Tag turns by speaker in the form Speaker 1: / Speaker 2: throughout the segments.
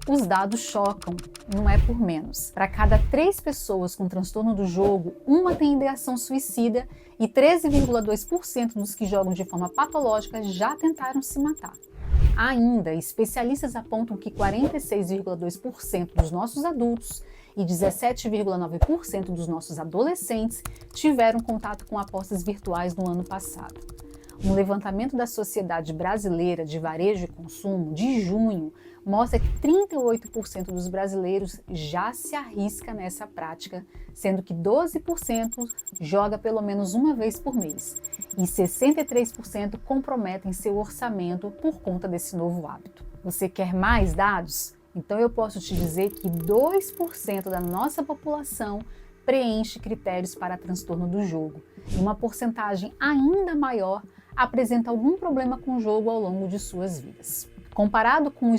Speaker 1: Os dados chocam, não é por menos. Para cada 3 pessoas com transtorno do jogo, uma tem ideação suicida e 13,2% dos que jogam de forma patológica já tentaram se matar. Ainda, especialistas apontam que 46,2% dos nossos adultos e 17,9% dos nossos adolescentes tiveram contato com apostas virtuais no ano passado. Um levantamento da Sociedade Brasileira de Varejo e Consumo, de junho, mostra que 38% dos brasileiros já se arrisca nessa prática, sendo que 12% joga pelo menos uma vez por mês e 63% comprometem seu orçamento por conta desse novo hábito. Você quer mais dados? Então eu posso te dizer que 2% da nossa população preenche critérios para transtorno do jogo e uma porcentagem ainda maior apresenta algum problema com o jogo ao longo de suas vidas. Comparado com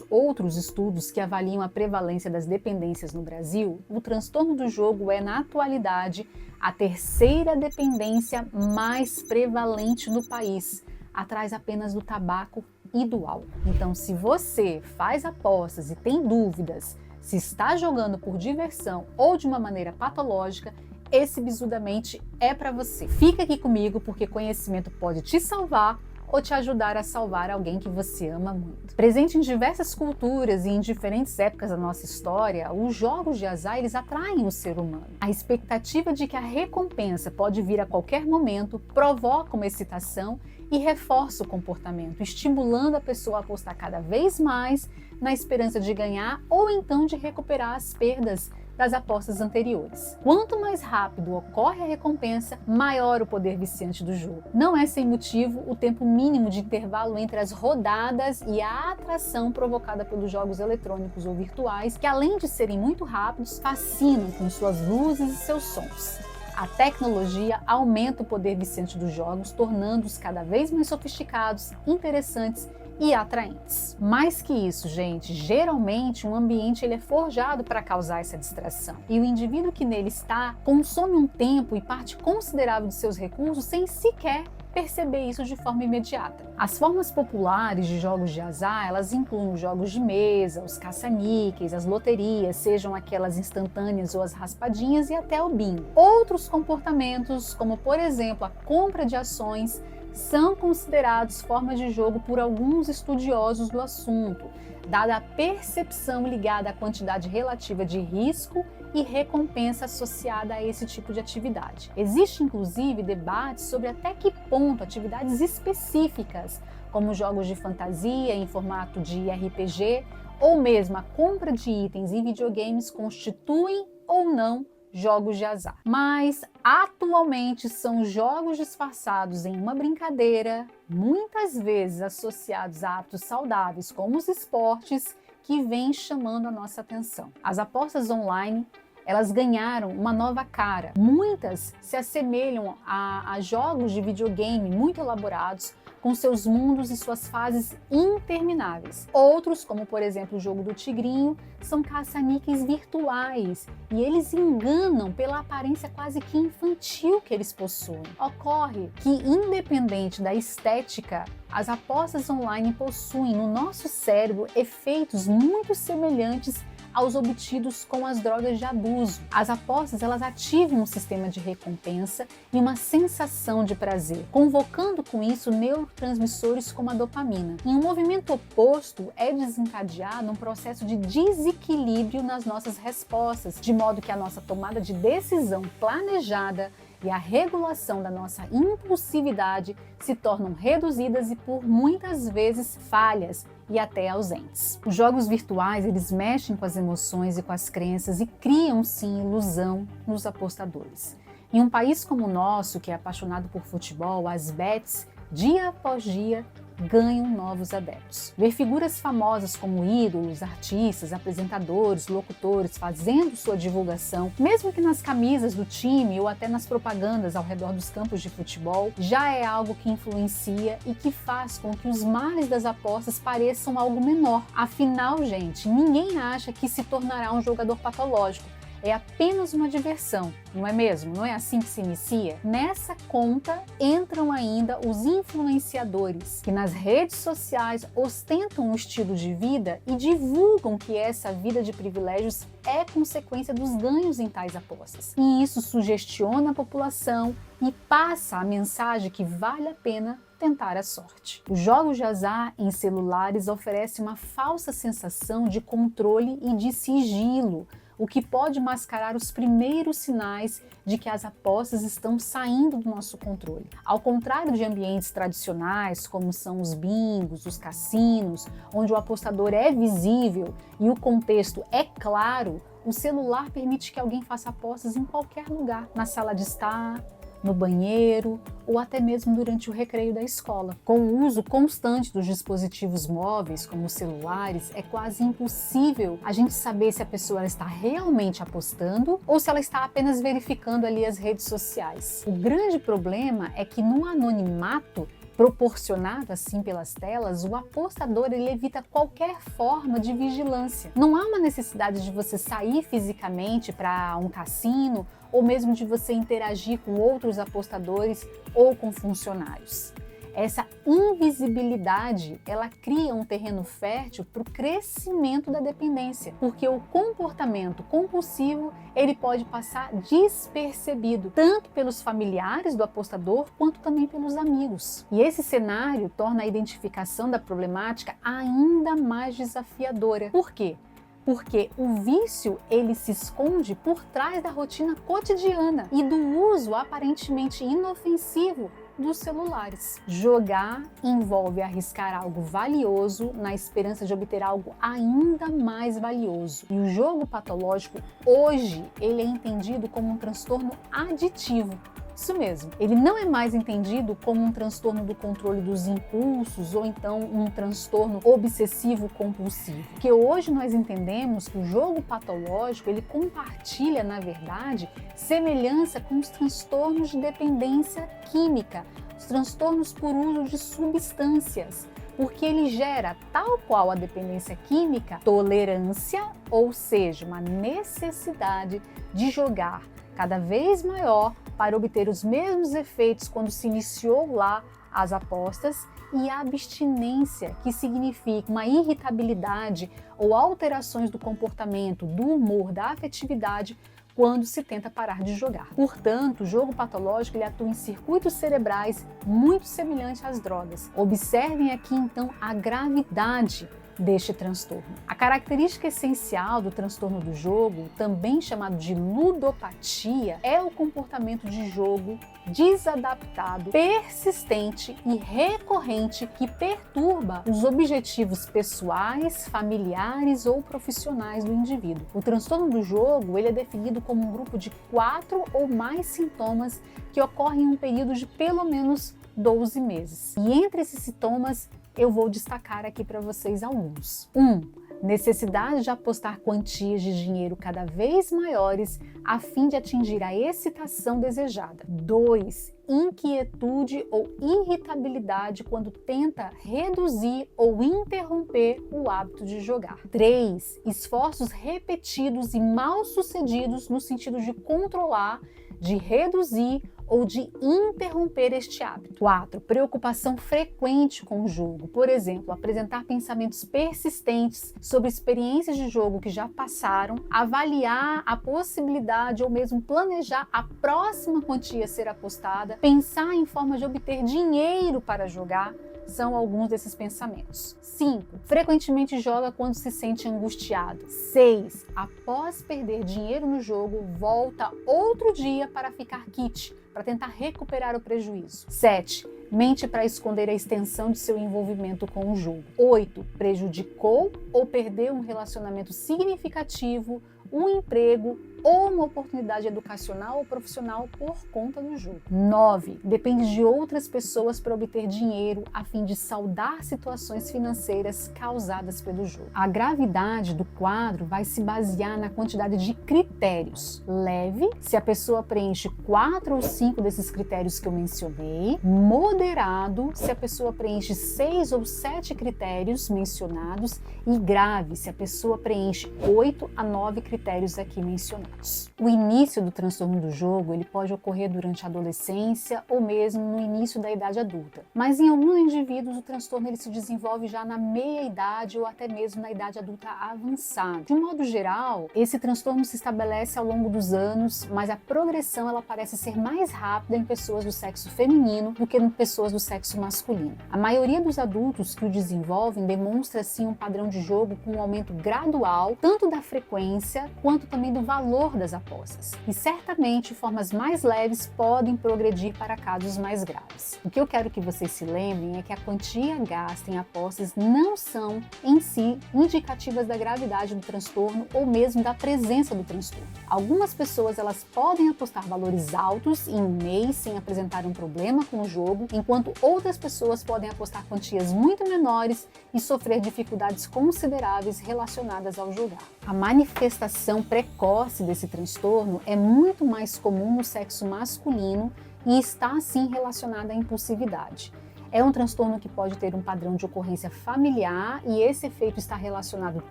Speaker 1: outros estudos que avaliam a prevalência das dependências no Brasil, o transtorno do jogo é, na atualidade, a terceira dependência mais prevalente no país, atrás apenas do tabaco e do álcool. Então, se você faz apostas e tem dúvidas se está jogando por diversão ou de uma maneira patológica, esse Bizu da Mente é para você. Fica aqui comigo porque conhecimento pode te salvar ou te ajudar a salvar alguém que você ama muito. Presente em diversas culturas e em diferentes épocas da nossa história, os jogos de azar eles atraem o ser humano. A expectativa de que a recompensa pode vir a qualquer momento provoca uma excitação e reforça o comportamento, estimulando a pessoa a apostar cada vez mais na esperança de ganhar ou então de recuperar as perdas das apostas anteriores. Quanto mais rápido ocorre a recompensa, maior o poder viciante do jogo. Não é sem motivo o tempo mínimo de intervalo entre as rodadas e a atração provocada pelos jogos eletrônicos ou virtuais, que além de serem muito rápidos, fascinam com suas luzes e seus sons. A tecnologia aumenta o poder viciante dos jogos, tornando-os cada vez mais sofisticados, interessantes e atraentes. Mais que isso, gente, geralmente um ambiente ele é forjado para causar essa distração. E o indivíduo que nele está consome um tempo e parte considerável de seus recursos sem sequer perceber isso de forma imediata. As formas populares de jogos de azar, elas incluem os jogos de mesa, os caça-níqueis, as loterias, sejam aquelas instantâneas ou as raspadinhas e até o bingo. Outros comportamentos, como por exemplo a compra de ações, são considerados formas de jogo por alguns estudiosos do assunto, dada a percepção ligada à quantidade relativa de risco e recompensa associada a esse tipo de atividade. Existe inclusive debates sobre até que ponto atividades específicas, como jogos de fantasia em formato de RPG, ou mesmo a compra de itens em videogames constituem ou não jogos de azar. Mas atualmente são jogos disfarçados em uma brincadeira, muitas vezes associados a hábitos saudáveis como os esportes, que vêm chamando a nossa atenção. As apostas online, elas ganharam uma nova cara. Muitas se assemelham a jogos de videogame muito elaborados, com seus mundos e suas fases intermináveis. Outros, como por exemplo o jogo do tigrinho, são caça-níqueis virtuais e eles enganam pela aparência quase que infantil que eles possuem. Ocorre que, independente da estética, as apostas online possuem no nosso cérebro efeitos muito semelhantes aos obtidos com as drogas de abuso. As apostas elas ativam um sistema de recompensa e uma sensação de prazer, convocando com isso neurotransmissores como a dopamina. Em um movimento oposto, é desencadeado um processo de desequilíbrio nas nossas respostas, de modo que a nossa tomada de decisão planejada e a regulação da nossa impulsividade se tornam reduzidas e por muitas vezes falhas e até ausentes. Os jogos virtuais, eles mexem com as emoções e com as crenças e criam sim ilusão nos apostadores. Em um país como o nosso, que é apaixonado por futebol, as bets, dia após dia, ganham novos adeptos. Ver figuras famosas como ídolos, artistas, apresentadores, locutores fazendo sua divulgação, mesmo que nas camisas do time ou até nas propagandas ao redor dos campos de futebol, já é algo que influencia e que faz com que os males das apostas pareçam algo menor. Afinal, gente, ninguém acha que se tornará um jogador patológico. é apenas uma diversão, não é mesmo? Não é assim que se inicia? Nessa conta entram ainda os influenciadores, que nas redes sociais ostentam um estilo de vida e divulgam que essa vida de privilégios é consequência dos ganhos em tais apostas. E isso sugestiona a população e passa a mensagem que vale a pena tentar a sorte. Os jogos de azar em celulares oferecem uma falsa sensação de controle e de sigilo, o que pode mascarar os primeiros sinais de que as apostas estão saindo do nosso controle. Ao contrário de ambientes tradicionais, como são os bingos, os cassinos, onde o apostador é visível e o contexto é claro, o celular permite que alguém faça apostas em qualquer lugar, na sala de estar, no banheiro ou até mesmo durante o recreio da escola. Com o uso constante dos dispositivos móveis, como os celulares, é quase impossível a gente saber se a pessoa está realmente apostando ou se ela está apenas verificando ali as redes sociais. O grande problema é que no anonimato proporcionado assim pelas telas, o apostador ele evita qualquer forma de vigilância. Não há uma necessidade de você sair fisicamente para um cassino ou mesmo de você interagir com outros apostadores ou com funcionários. Essa invisibilidade, ela cria um terreno fértil para o crescimento da dependência, porque o comportamento compulsivo ele pode passar despercebido, tanto pelos familiares do apostador, quanto também pelos amigos. E esse cenário torna a identificação da problemática ainda mais desafiadora. Por quê? Porque o vício ele se esconde por trás da rotina cotidiana e do uso aparentemente inofensivo dos celulares. Jogar envolve arriscar algo valioso na esperança de obter algo ainda mais valioso. E o jogo patológico hoje ele é entendido como um transtorno aditivo. Isso mesmo, ele não é mais entendido como um transtorno do controle dos impulsos ou então um transtorno obsessivo-compulsivo. Porque hoje nós entendemos que o jogo patológico ele compartilha, na verdade, semelhança com os transtornos de dependência química, os transtornos por uso de substâncias, porque ele gera, tal qual a dependência química, tolerância, ou seja, uma necessidade de jogar cada vez maior para obter os mesmos efeitos quando se iniciou lá as apostas, e a abstinência, que significa uma irritabilidade ou alterações do comportamento, do humor, da afetividade, quando se tenta parar de jogar. Portanto, o jogo patológico ele atua em circuitos cerebrais muito semelhantes às drogas. Observem aqui então a gravidade deste transtorno. A característica essencial do transtorno do jogo, também chamado de ludopatia, é o comportamento de jogo desadaptado, persistente e recorrente que perturba os objetivos pessoais, familiares ou profissionais do indivíduo. O transtorno do jogo ele é definido como um grupo de 4 ou mais sintomas que ocorrem em um período de pelo menos 12 meses. E entre esses sintomas eu vou destacar aqui para vocês alguns. 1. Necessidade de apostar quantias de dinheiro cada vez maiores a fim de atingir a excitação desejada. 2. Inquietude ou irritabilidade quando tenta reduzir ou interromper o hábito de jogar. 3. Esforços repetidos e mal sucedidos no sentido de controlar, de reduzir ou de interromper este hábito. 4. Preocupação frequente com o jogo. Por exemplo, apresentar pensamentos persistentes sobre experiências de jogo que já passaram, avaliar a possibilidade ou mesmo planejar a próxima quantia a ser apostada, pensar em formas de obter dinheiro para jogar, são alguns desses pensamentos. 5. Frequentemente joga quando se sente angustiado. 6. Após perder dinheiro no jogo, volta outro dia para ficar quite, para tentar recuperar o prejuízo. 7. Mente para esconder a extensão de seu envolvimento com o jogo. 8. Prejudicou ou perdeu um relacionamento significativo, um emprego ou uma oportunidade educacional ou profissional por conta do jogo. 9. Depende de outras pessoas para obter dinheiro a fim de saldar situações financeiras causadas pelo jogo. A gravidade do quadro vai se basear na quantidade de critérios. Leve, se a pessoa preenche 4 ou 5 desses critérios que eu mencionei. Moderado, se a pessoa preenche 6 ou 7 critérios mencionados. E grave, se a pessoa preenche 8 a 9 critérios aqui mencionados. adultos. O início do transtorno do jogo ele pode ocorrer durante a adolescência ou mesmo no início da idade adulta, mas em alguns indivíduos o transtorno ele se desenvolve já na meia-idade ou até mesmo na idade adulta avançada. De um modo geral, esse transtorno se estabelece ao longo dos anos, mas a progressão ela parece ser mais rápida em pessoas do sexo feminino do que em pessoas do sexo masculino. A maioria dos adultos que o desenvolvem demonstra assim um padrão de jogo com um aumento gradual, tanto da frequência quanto também do valor das apostas. E certamente formas mais leves podem progredir para casos mais graves. O que eu quero que vocês se lembrem é que a quantia gasta em apostas não são em si indicativas da gravidade do transtorno ou mesmo da presença do transtorno. Algumas pessoas elas podem apostar valores altos em um mês sem apresentar um problema com o jogo, enquanto outras pessoas podem apostar quantias muito menores e sofrer dificuldades consideráveis relacionadas ao jogar. A manifestação precoce desse transtorno é muito mais comum no sexo masculino e está assim relacionada à impulsividade. É um transtorno que pode ter um padrão de ocorrência familiar e esse efeito está relacionado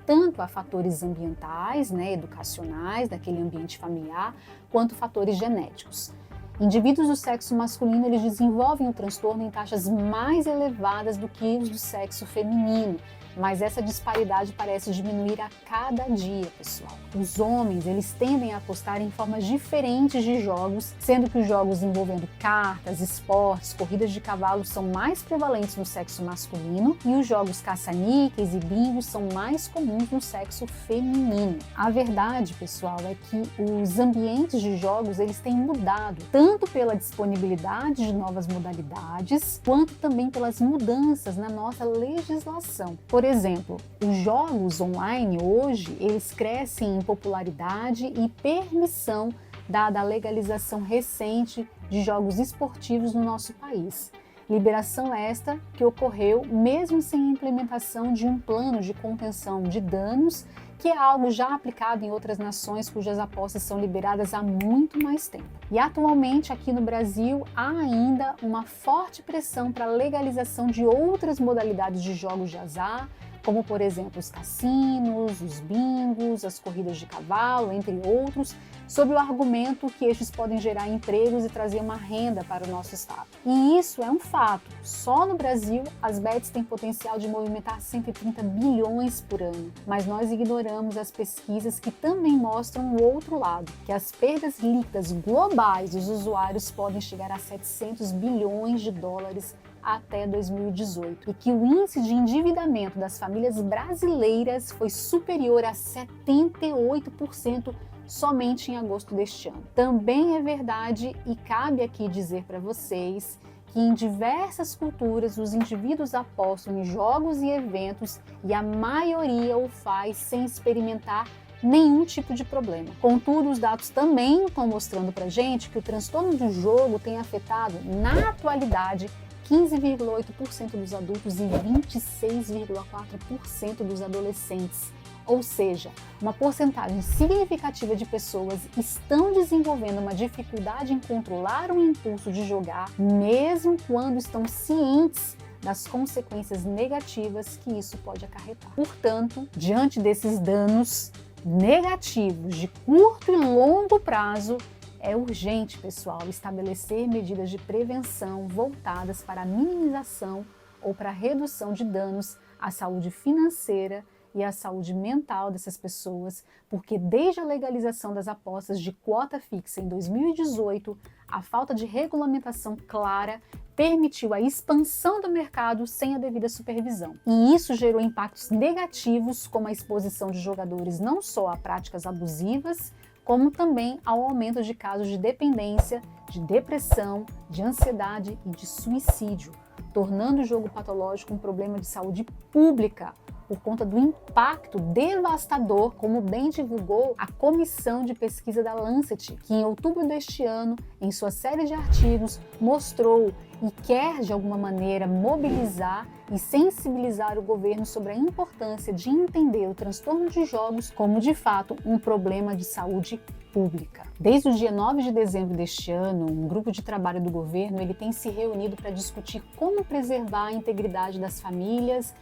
Speaker 1: tanto a fatores ambientais, educacionais, daquele ambiente familiar, quanto fatores genéticos. Indivíduos do sexo masculino eles desenvolvem o transtorno em taxas mais elevadas do que os do sexo feminino, mas essa disparidade parece diminuir a cada dia, pessoal. Os homens, eles tendem a apostar em formas diferentes de jogos, sendo que os jogos envolvendo cartas, esportes, corridas de cavalo são mais prevalentes no sexo masculino e os jogos caça-níqueis e bingo são mais comuns no sexo feminino. A verdade, pessoal, é que os ambientes de jogos, eles têm mudado, tanto pela disponibilidade de novas modalidades, quanto também pelas mudanças na nossa legislação. Por exemplo, os jogos online hoje, eles crescem em popularidade e permissão dada a legalização recente de jogos esportivos no nosso país. Liberação esta que ocorreu mesmo sem a implementação de um plano de contenção de danos, que é algo já aplicado em outras nações cujas apostas são liberadas há muito mais tempo. E atualmente aqui no Brasil há ainda uma forte pressão para a legalização de outras modalidades de jogos de azar, como por exemplo os cassinos, os bingos, as corridas de cavalo, entre outros, sob o argumento que estes podem gerar empregos e trazer uma renda para o nosso estado. E isso é um fato. Só no Brasil, as bets têm potencial de movimentar 130 bilhões por ano. Mas nós ignoramos as pesquisas que também mostram o outro lado, que as perdas líquidas globais dos usuários podem chegar a 700 bilhões de dólares até 2018 e que o índice de endividamento das famílias brasileiras foi superior a 78% somente em agosto deste ano. Também é verdade e cabe aqui dizer para vocês que em diversas culturas os indivíduos apostam em jogos e eventos e a maioria o faz sem experimentar nenhum tipo de problema. Contudo, os dados também estão mostrando para gente que o transtorno do jogo tem afetado, na atualidade, 15,8% dos adultos e 26,4% dos adolescentes. Ou seja, uma porcentagem significativa de pessoas estão desenvolvendo uma dificuldade em controlar o impulso de jogar, mesmo quando estão cientes das consequências negativas que isso pode acarretar. Portanto, diante desses danos negativos de curto e longo prazo, é urgente, pessoal, estabelecer medidas de prevenção voltadas para a minimização ou para a redução de danos à saúde financeira e à saúde mental dessas pessoas, porque desde a legalização das apostas de quota fixa em 2018, a falta de regulamentação clara permitiu a expansão do mercado sem a devida supervisão. E isso gerou impactos negativos, como a exposição de jogadores não só a práticas abusivas, como também ao aumento de casos de dependência, de depressão, de ansiedade e de suicídio, tornando o jogo patológico um problema de saúde pública, por conta do impacto devastador, como bem divulgou a Comissão de Pesquisa da Lancet, que em outubro deste ano, em sua série de artigos, mostrou e quer, de alguma maneira, mobilizar e sensibilizar o governo sobre a importância de entender o transtorno de jogos como, de fato, um problema de saúde pública. Desde o dia 9 de dezembro deste ano, um grupo de trabalho do governo ele tem se reunido para discutir como preservar a integridade das famílias,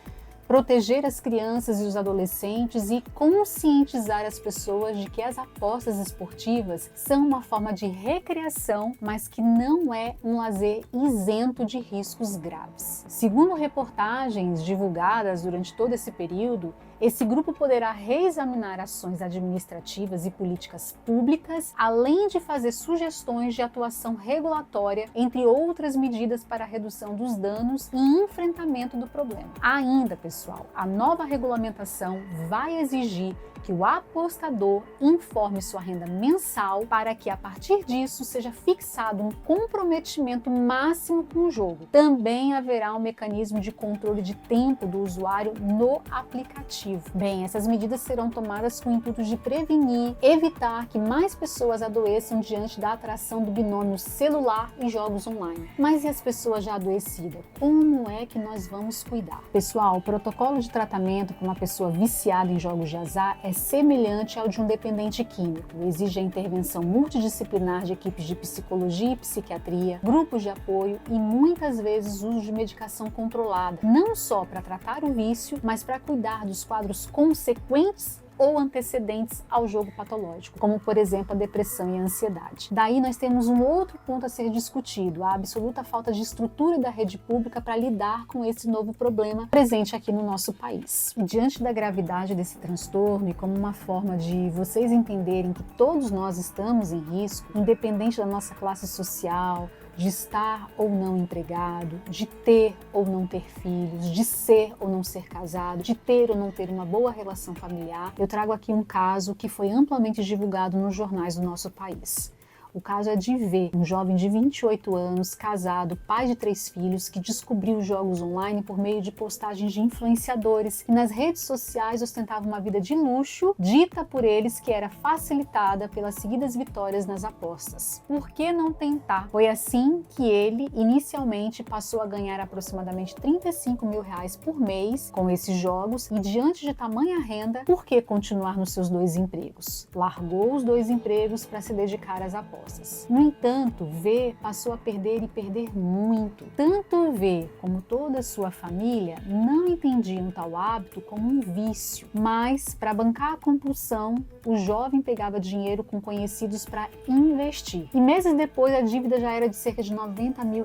Speaker 1: proteger as crianças e os adolescentes e conscientizar as pessoas de que as apostas esportivas são uma forma de recreação, mas que não é um lazer isento de riscos graves. Segundo reportagens divulgadas durante todo esse período, esse grupo poderá reexaminar ações administrativas e políticas públicas, além de fazer sugestões de atuação regulatória, entre outras medidas para a redução dos danos e enfrentamento do problema. Ainda, pessoal, a nova regulamentação vai exigir que o apostador informe sua renda mensal para que, a partir disso, seja fixado um comprometimento máximo com o jogo. Também haverá um mecanismo de controle de tempo do usuário no aplicativo. Bem, essas medidas serão tomadas com o intuito de prevenir, evitar que mais pessoas adoeçam diante da atração do binômio celular e jogos online. Mas e as pessoas já adoecidas? Como é que nós vamos cuidar? Pessoal, o protocolo de tratamento para uma pessoa viciada em jogos de azar é semelhante ao de um dependente químico. Exige a intervenção multidisciplinar de equipes de psicologia e psiquiatria, grupos de apoio e muitas vezes uso de medicação controlada, não só para tratar o vício, mas para cuidar dos quadros consequentes ou antecedentes ao jogo patológico, como por exemplo a depressão e a ansiedade. Daí nós temos um outro ponto a ser discutido, a absoluta falta de estrutura da rede pública para lidar com esse novo problema presente aqui no nosso país. E diante da gravidade desse transtorno e como uma forma de vocês entenderem que todos nós estamos em risco, independente da nossa classe social, de estar ou não empregado, de ter ou não ter filhos, de ser ou não ser casado, de ter ou não ter uma boa relação familiar, eu trago aqui um caso que foi amplamente divulgado nos jornais do nosso país. O caso é de V, um jovem de 28 anos, casado, pai de 3 filhos, que descobriu jogos online por meio de postagens de influenciadores que nas redes sociais ostentava uma vida de luxo, dita por eles que era facilitada pelas seguidas vitórias nas apostas. Por que não tentar? Foi assim que ele, inicialmente, passou a ganhar aproximadamente R$35 mil por mês com esses jogos e, diante de tamanha renda, por que continuar nos seus 2 empregos? Largou os 2 empregos para se dedicar às apostas. No entanto, V passou a perder e perder muito. Tanto V como toda a sua família não entendiam tal hábito como um vício, mas para bancar a compulsão, o jovem pegava dinheiro com conhecidos para investir. E meses depois a dívida já era de cerca de R$90 mil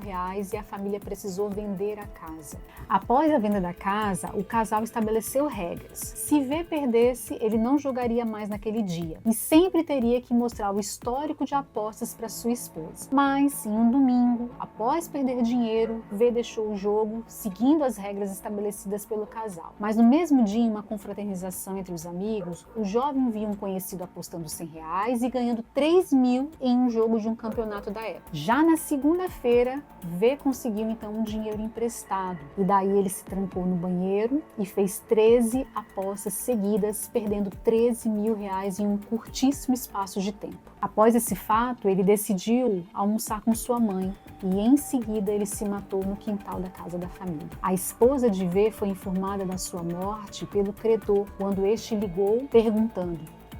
Speaker 1: e a família precisou vender a casa. Após a venda da casa, o casal estabeleceu regras. Se V perdesse, ele não jogaria mais naquele dia e sempre teria que mostrar o histórico de apostas para sua esposa. Mas, em um domingo, após perder dinheiro, V deixou o jogo, seguindo as regras estabelecidas pelo casal. Mas no mesmo dia, em uma confraternização entre os amigos, o jovem viu um conhecido apostando R$100 e ganhando 3 mil em um jogo de um campeonato da época. Já na segunda-feira, V conseguiu então um dinheiro emprestado e daí ele se trancou no banheiro e fez 13 apostas seguidas, perdendo R$13 mil em um curtíssimo espaço de tempo. Após esse fato, ele decidiu almoçar com sua mãe e em seguida ele se matou no quintal da casa da família. A esposa de V foi informada da sua morte pelo credor quando este ligou perguntando: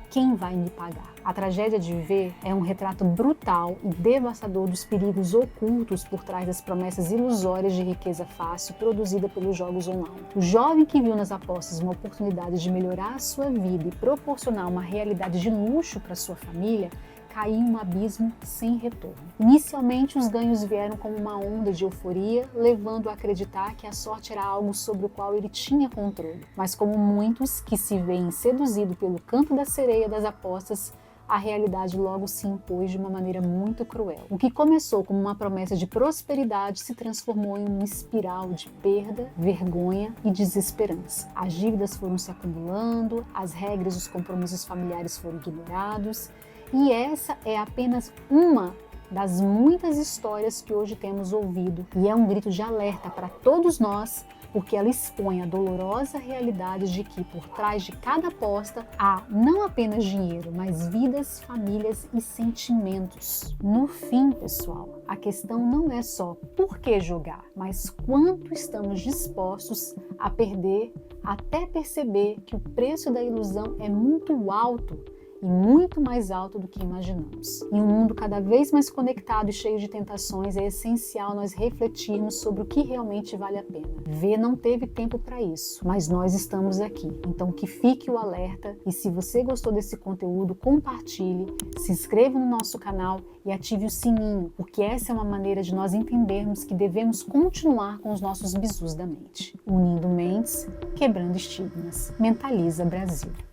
Speaker 1: quem vai me pagar? A tragédia de V é um retrato brutal e devastador dos perigos ocultos por trás das promessas ilusórias de riqueza fácil produzida pelos jogos online. O jovem que viu nas apostas uma oportunidade de melhorar a sua vida e proporcionar uma realidade de luxo para sua família, caiu em um abismo sem retorno. Inicialmente, os ganhos vieram como uma onda de euforia, levando a acreditar que a sorte era algo sobre o qual ele tinha controle. Mas como muitos que se veem seduzidos pelo canto da sereia das apostas, a realidade logo se impôs de uma maneira muito cruel. O que começou como uma promessa de prosperidade se transformou em uma espiral de perda, vergonha e desesperança. As dívidas foram se acumulando, as regras e os compromissos familiares foram ignorados, e essa é apenas uma das muitas histórias que hoje temos ouvido, e é um grito de alerta para todos nós, porque ela expõe a dolorosa realidade de que por trás de cada aposta há não apenas dinheiro, mas vidas, famílias e sentimentos. No fim, pessoal, a questão não é só por que jogar, mas quanto estamos dispostos a perder até perceber que o preço da ilusão é muito alto e muito mais alto do que imaginamos. Em um mundo cada vez mais conectado e cheio de tentações, é essencial nós refletirmos sobre o que realmente vale a pena. V não teve tempo para isso, mas nós estamos aqui. Então que fique o alerta e se você gostou desse conteúdo, compartilhe, se inscreva no nosso canal e ative o sininho, porque essa é uma maneira de nós entendermos que devemos continuar com os nossos bizus da mente. Unindo mentes, quebrando estigmas. Mentaliza Brasil.